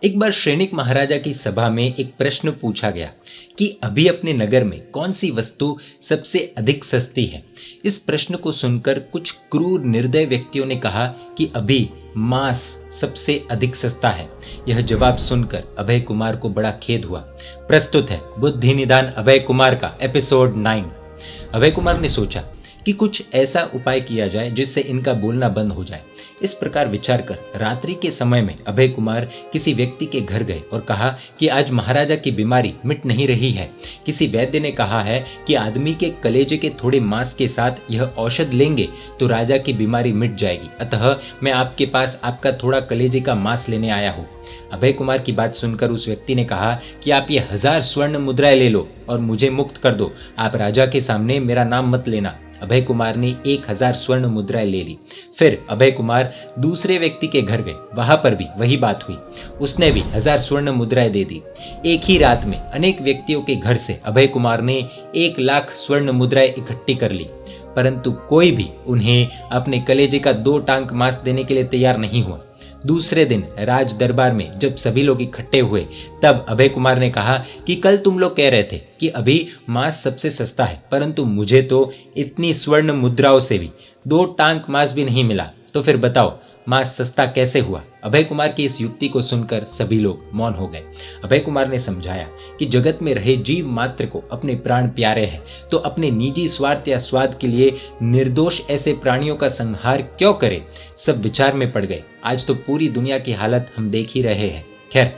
एक बार सैनिक महाराजा की सभा में एक प्रश्न पूछा गया कि अभी अपने नगर में कौन सी वस्तु सबसे अधिक सस्ती है। इस प्रश्न को सुनकर कुछ क्रूर निर्दय व्यक्तियों ने कहा कि अभी मांस सबसे अधिक सस्ता है। यह जवाब सुनकर अभय कुमार को बड़ा खेद हुआ। प्रस्तुत है बुद्धि निदान अभय कुमार का एपिसोड 9। अभय कुमार ने सोचा कि कुछ ऐसा उपाय किया जाए जिससे इनका बोलना बंद हो जाए। इस प्रकार विचार कर रात्रि के समय में अभय कुमार किसी व्यक्ति के घर गए और कहा कि आज महाराजा की बीमारी मिट नहीं रही है। किसी वैद्य ने कहा है कि आदमी के कलेजे के थोड़े मांस के साथ यह औषध लेंगे तो राजा की बीमारी मिट जाएगी। अतः मैं आपके पास आपका थोड़ा कलेजे का मांस लेने आया हूँ। अभय कुमार की बात सुनकर उस व्यक्ति ने कहा कि आप ये 1000 स्वर्ण मुद्राएं ले लो और मुझे मुक्त कर दो। आप राजा के सामने मेरा नाम मत लेना। अभय कुमार ने 1000 स्वर्ण मुद्राएं ले ली। फिर अभय कुमार दूसरे व्यक्ति के घर गए। वहां पर भी वही बात हुई। उसने भी 1000 स्वर्ण मुद्राएं दे दी। एक ही रात में अनेक व्यक्तियों के घर से अभय कुमार ने 1 लाख स्वर्ण मुद्राएं इकट्ठी कर ली, परंतु कोई भी उन्हें अपने कलेजे का 2 टांक मांस देने के लिए तैयार नहीं हुआ। दूसरे दिन राज दरबार में जब सभी लोग इकट्ठे हुए तब अभय कुमार ने कहा कि कल तुम लोग कह रहे थे कि अभी मांस सबसे सस्ता है, परंतु मुझे तो इतनी स्वर्ण मुद्राओं से भी 2 टांक मांस भी नहीं मिला, तो फिर बताओ मांस सस्ता कैसे हुआ। अभय कुमार की इस युक्ति को सुनकर सभी लोग मौन हो गए। अभय कुमार ने समझाया कि जगत में रहे जीव मात्र को अपने प्राण प्यारे हैं, तो अपने निजी स्वार्थ या स्वाद के लिए निर्दोष ऐसे प्राणियों का संहार क्यों करे। सब विचार में पड़ गए। आज तो पूरी दुनिया की हालत हम देख ही रहे हैं। खैर,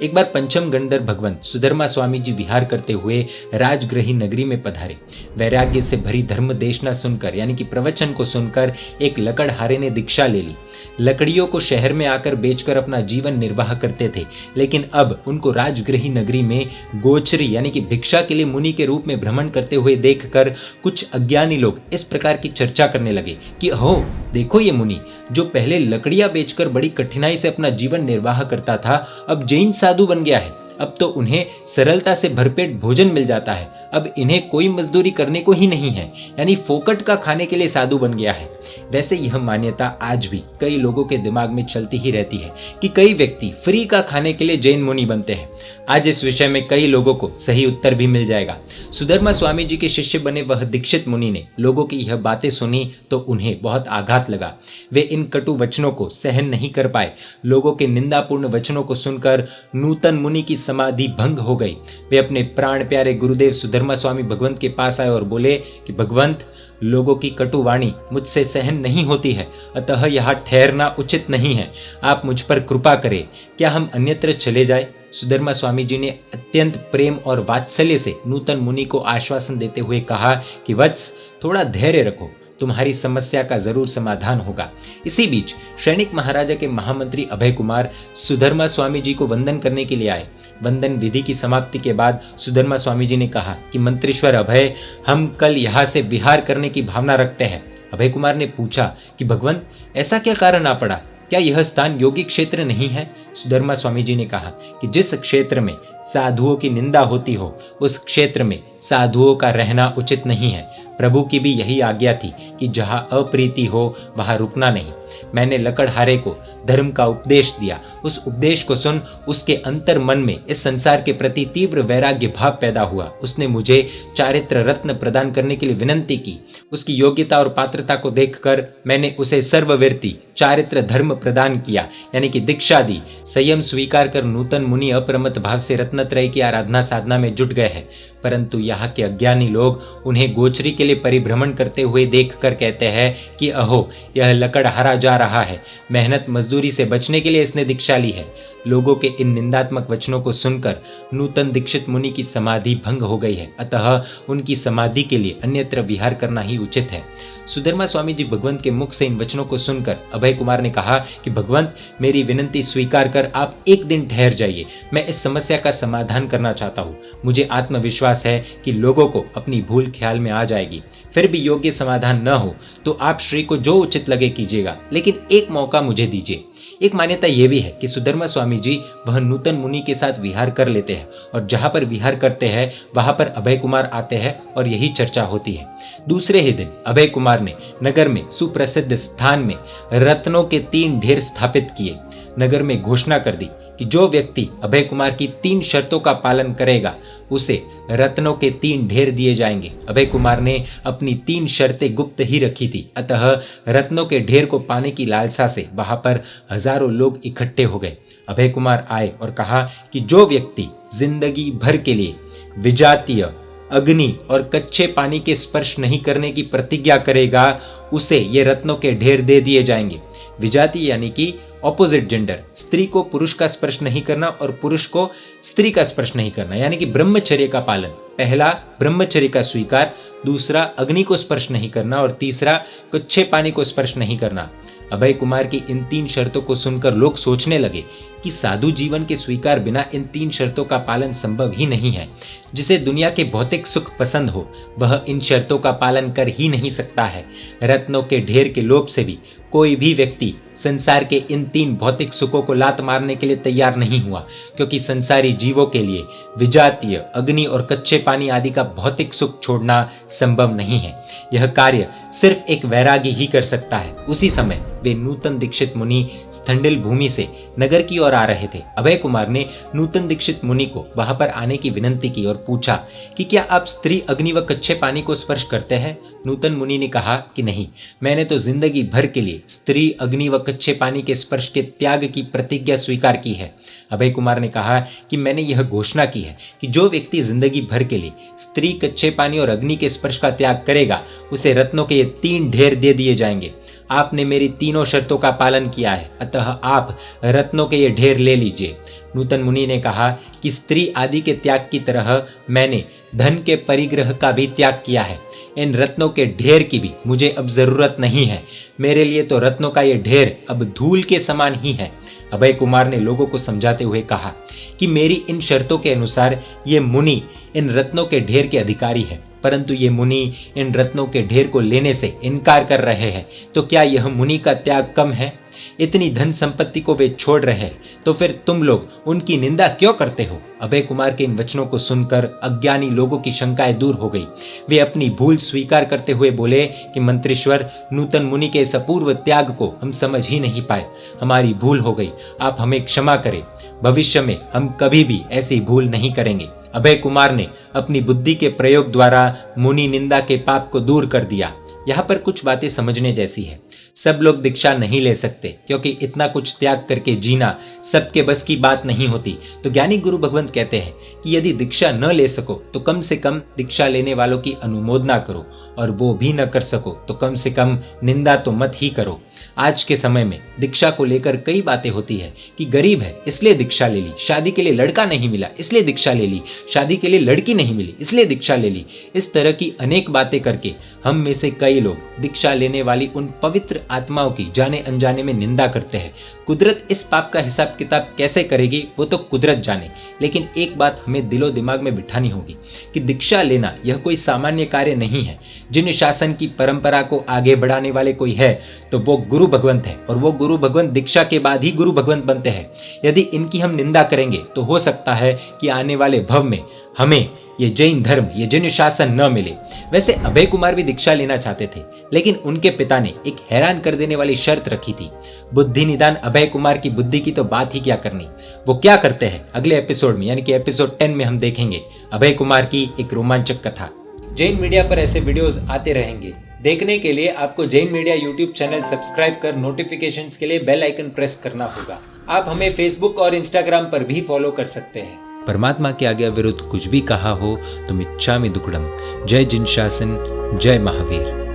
एक बार पंचम गणधर भगवंत सुधर्मा स्वामी जी विहार करते हुए राजगृही नगरी में पधारे। वैराग्य से भरी धर्म देशना सुनकर यानी कि प्रवचन को सुनकर एक लकड़हारे ने दीक्षा ले ली। लकड़ियों को शहर में आकर बेचकर अपना जीवन निर्वाह करते थे, लेकिन अब उनको राजगृही नगरी में गोचरी यानी कि भिक्षा के लिए मुनि के रूप में भ्रमण करते हुए देखकर कुछ अज्ञानी लोग इस प्रकार की चर्चा करने लगे कि हो देखो, ये मुनि जो पहले लकड़ियां बेचकर बड़ी कठिनाई से अपना जीवन निर्वाह करता था, अब जैन साधु बन गया है। अब तो उन्हें सरलता से भरपेट भोजन मिल जाता है। अब इन्हें कोई मजदूरी करने को ही नहीं है, यानी फोकट का खाने के लिए साधु बन गया है। वैसे यह मान्यता आज भी कई लोगों के दिमाग में चलती ही रहती है कि कई व्यक्ति फ्री का खाने के लिए जैन मुनि बनते हैं। आज इस विषय में कई लोगों को सही उत्तर भी मिल जाएगा। सुधर्मा स्वामी जी के शिष्य बने वह दीक्षित मुनि ने लोगों की यह बातें सुनी तो उन्हें बहुत आघात लगा। वे इन कटु वचनों को सहन नहीं कर पाए। लोगों के निंदापूर्ण वचनों को सुनकर नूतन मुनि की समाधि भंग हो गई। वे अपने प्राण प्यारे गुरुदेव सुधर्मा स्वामी भगवंत के पास आए और बोले कि भगवंत, लोगों की कटु वाणी मुझसे सहन नहीं होती है, अतः यहाँ ठहरना उचित नहीं है। आप मुझ पर कृपा करें, क्या हम अन्यत्र चले जाए। सुधर्मा स्वामी जी ने अत्यंत प्रेम और वात्सल्य से नूतन मुनि को आश्वासन देते हुए कहा कि वत्स, थोड़ा धैर्य रखो, तुम्हारी समस्या का जरूर समाधान होगा। इसी बीच सैनिक महाराजा के महामंत्री अभय कुमार सुधर्मा स्वामी जी को वंदन करने के लिए आए। वंदन विधि की समाप्ति के बाद सुधर्मा स्वामी जी ने कहा कि मंत्रीश्वर अभय, हम कल यहाँ से विहार करने की भावना रखते हैं। अभय कुमार ने पूछा कि भगवंत, ऐसा क्या कारण आ पड़ा, क्या यह स्थान योगी क्षेत्र नहीं है। सुधर्मा स्वामी जी ने कहा कि जिस क्षेत्र में साधुओं की निंदा होती हो उस क्षेत्र में साधुओं का रहना उचित नहीं है। प्रभु की भी यही आज्ञा थी कि जहां अप्रीति हो वहां रुकना नहीं। मैंने लकड़हारे को धर्म का उपदेश दिया। उस उपदेश को सुन उसके अंतर मन में इस संसार के प्रति तीव्र वैराग्य भाव पैदा हुआ। उसने मुझे चारित्र रत्न प्रदान करने के लिए विनंती की। उसकी योग्यता और पात्रता को देखकर मैंने उसे सर्ववर्ती चारित्र धर्म प्रदान किया, यानी कि दीक्षा दी। संयम स्वीकार कर नूतन मुनि अप्रमत भाव से रत्नत्रय की आराधना साधना में जुट गए हैं, परंतु यहाँ के अज्ञानी लोग उन्हें गोचरी के लिए परिभ्रमण करते हुए देखकर कहते हैं कि अहो, यह लकड़हारा जा रहा है, मेहनत मजदूरी से बचने के लिए इसने दीक्षा ली है। लोगों के इन निंदात्मक वचनों को सुनकर नूतन दीक्षित मुनि की समाधि भंग हो गई है, अतः उनकी समाधि के लिए अन्यत्र विहार करना ही उचित है। सुधर्मा स्वामी जी भगवंत के मुख से इन वचनों को सुनकर अभय कुमार ने कहा कि भगवंत, मेरी विनंती स्वीकार कर आप एक दिन ठहर जाइए। मैं इस समस्या का समाधान करना चाहता हूँ। मुझे आत्मविश्वास है कि लोगों को अपनी भूल ख्याल में आ जाएगी। फिर भी योग्य समाधान न हो तो आप श्री को जो उचित लगे कीजिएगा, लेकिन एक मौका मुझे दीजिए। एक मान्यता यह भी है कि सुधर्मा स्वामी जी वह नूतन मुनि के साथ विहार कर लेते हैं और जहां पर विहार करते हैं वहां पर अभय कुमार आते हैं और यही चर्चा होती है। दूसरे ही दिन अभय कुमार ने नगर में सुप्रसिद्ध स्थान में रत्नों के 3 ढेर स्थापित किए। नगर में घोषणा कर दी कि जो व्यक्ति अभय कुमार की 3 शर्तों का पालन करेगा उसे रत्नों के 3 ढेर दिए जाएंगे। अभय कुमार ने अपनी 3 शर्तें गुप्त ही रखी थी, अतः रत्नों के ढेर को पाने की लालसा से वहां पर हजारों लोग इकट्ठे हो गए। अभय कुमार आए और कहा कि जो व्यक्ति जिंदगी भर के लिए विजातीय, अग्नि और कच्चे पानी के स्पर्श नहीं करने की प्रतिज्ञा करेगा उसे ये रत्नों के ढेर दे दिए जाएंगे। विजातीय यानी कि ऑपोजिट जेंडर, स्त्री को पुरुष का स्पर्श नहीं करना और पुरुष को स्त्री का स्पर्श नहीं करना, यानी कि ब्रह्मचर्य का पालन। पहला ब्रह्मचर्य का स्वीकार, दूसरा अग्नि को स्पर्श नहीं करना और तीसरा कच्चे पानी को स्पर्श नहीं करना। अभय कुमार की इन 3 शर्तों को सुनकर लोग सोचने लगे कि साधु जीवन के स्वीकार बिना इन 3 शर्तों का पालन संभव ही नहीं है। जिसे दुनिया के भौतिक सुख पसंद हो वह इन शर्तों का पालन कर ही नहीं सकता है। रत्नों के ढेर के लोभ से भी कोई भी व्यक्ति संसार के इन 3 भौतिक सुखों को लात मारने के लिए तैयार नहीं हुआ, क्योंकि संसारी जीवों के लिए विजातीय, अग्नि और कच्चे पानी आदि का भौतिक सुख छोड़ना संभव नहीं है। यह कार्य सिर्फ एक वैरागी ही कर सकता है। उसी समय वे नूतन दीक्षित मुनि स्थंडिल भूमि से नगर की ओर आ रहे थे। अभय कुमार ने नूतन दीक्षित मुनि को वहां पर आने की विनंती की और पूछा कि क्या आप स्त्री, अग्नि व कच्चे पानी को स्पर्श करते हैं? नूतन मुनि ने कहा कि नहीं, मैंने तो जिंदगी भर के लिए स्त्री, अग्नि व कच्चे पानी के स्पर्श के त्याग की प्रतिज्ञा स्वीकार की है। अभय कुमार ने कहा कि मैंने यह घोषणा की है कि जो व्यक्ति जिंदगी भर के लिए स्त्री, कच्चे पानी और अग्नि के स्पर्श का त्याग करेगा उसे रत्नों के ये 3 ढेर दे दिए जाएंगे। आपने मेरी तीनों शर्तों का पालन किया है, अतः आप रत्नों के ये ढेर ले लीजिए। नूतन मुनि ने कहा कि स्त्री आदि के त्याग की तरह मैंने धन के परिग्रह का भी त्याग किया है। इन रत्नों के ढेर की भी मुझे अब जरूरत नहीं है। मेरे लिए तो रत्नों का ये ढेर अब धूल के समान ही है। अभय कुमार ने लोगों को समझाते हुए कहा कि मेरी इन शर्तों के अनुसार ये मुनि इन रत्नों के ढेर के अधिकारी है, परंतु ये मुनि इन रत्नों के ढेर को लेने से इनकार कर रहे हैं, तो क्या यह मुनि का त्याग कम है? इतनी धन संपत्ति को वे छोड़ रहे हैं, तो फिर तुम लोग उनकी निंदा क्यों करते हो? अभय कुमार के इन वचनों को सुनकर अज्ञानी लोगों की शंकाएं दूर हो गई। वे अपनी भूल स्वीकार करते हुए बोले कि मंत्रीश्वर, नूतन मुनि के इस अपूर्व त्याग को हम समझ ही नहीं पाए। हमारी भूल हो गई, आप हमें क्षमा करें। भविष्य में हम कभी भी ऐसी भूल नहीं करेंगे। अभय कुमार ने अपनी बुद्धि के प्रयोग द्वारा मुनि निंदा के पाप को दूर कर दिया। यहाँ पर कुछ बातें समझने जैसी है। सब लोग दीक्षा नहीं ले सकते, क्योंकि इतना कुछ त्याग करके जीना सबके बस की बात नहीं होती। तो ज्ञानी गुरु भगवंत कहते हैं कि यदि दीक्षा न ले सको तो कम से कम दीक्षा लेने वालों की अनुमोदना करो, और वो भी न कर सको तो कम से कम निंदा तो मत ही करो। आज के समय में दीक्षा को लेकर कई बातें होती है कि गरीब है इसलिए दीक्षा ले ली, शादी के लिए लड़का नहीं मिला इसलिए दीक्षा ले ली, शादी के लिए लड़की नहीं मिली इसलिए दीक्षा ले ली। इस तरह की अनेक बातें करके हम में से कई लोग दीक्षा लेने वाली उन पवित्र आत्माओं की जाने अनजाने में निंदा करते हैं। कुदरत इस पाप का हिसाब किताब कैसे करेगी वो तो कुदरत जाने, लेकिन एक बात हमें दिलो दिमाग में बिठानी होगी कि दीक्षा लेना यह कोई सामान्य कार्य नहीं है। जिन शासन की परंपरा को आगे बढ़ाने वाले कोई है तो वो गुरु भगवंत है, और वो गुरु भगवंत दीक्षा के बाद ही गुरु भगवंत बनते हैं। यदि इनकी हम निंदा करेंगे तो हो सकता है कि आने वाले भव में हमें ये जैन धर्म, ये जैन शासन न मिले। वैसे अभय कुमार भी दीक्षा लेना चाहते थे, लेकिन उनके पिता ने एक हैरान कर देने वाली शर्त रखी थी। बुद्धि निदान अभय कुमार की बुद्धि की तो बात ही क्या करनी। वो क्या करते हैं अगले एपिसोड में, यानी कि एपिसोड 10 में हम देखेंगे अभय कुमार की एक रोमांचक कथा। जैन मीडिया पर ऐसे वीडियोस आते रहेंगे। देखने के लिए आपको Jain media YouTube channel subscribe कर नोटिफिकेशंस के लिए बेल आइकन प्रेस करना होगा। आप हमें फेसबुक और इंस्टाग्राम पर भी फॉलो कर सकते हैं। परमात्मा के आज्ञा विरुद्ध कुछ भी कहा हो तो मिच्छामि दुक्कडम। जय जिन शासन, जय महावीर।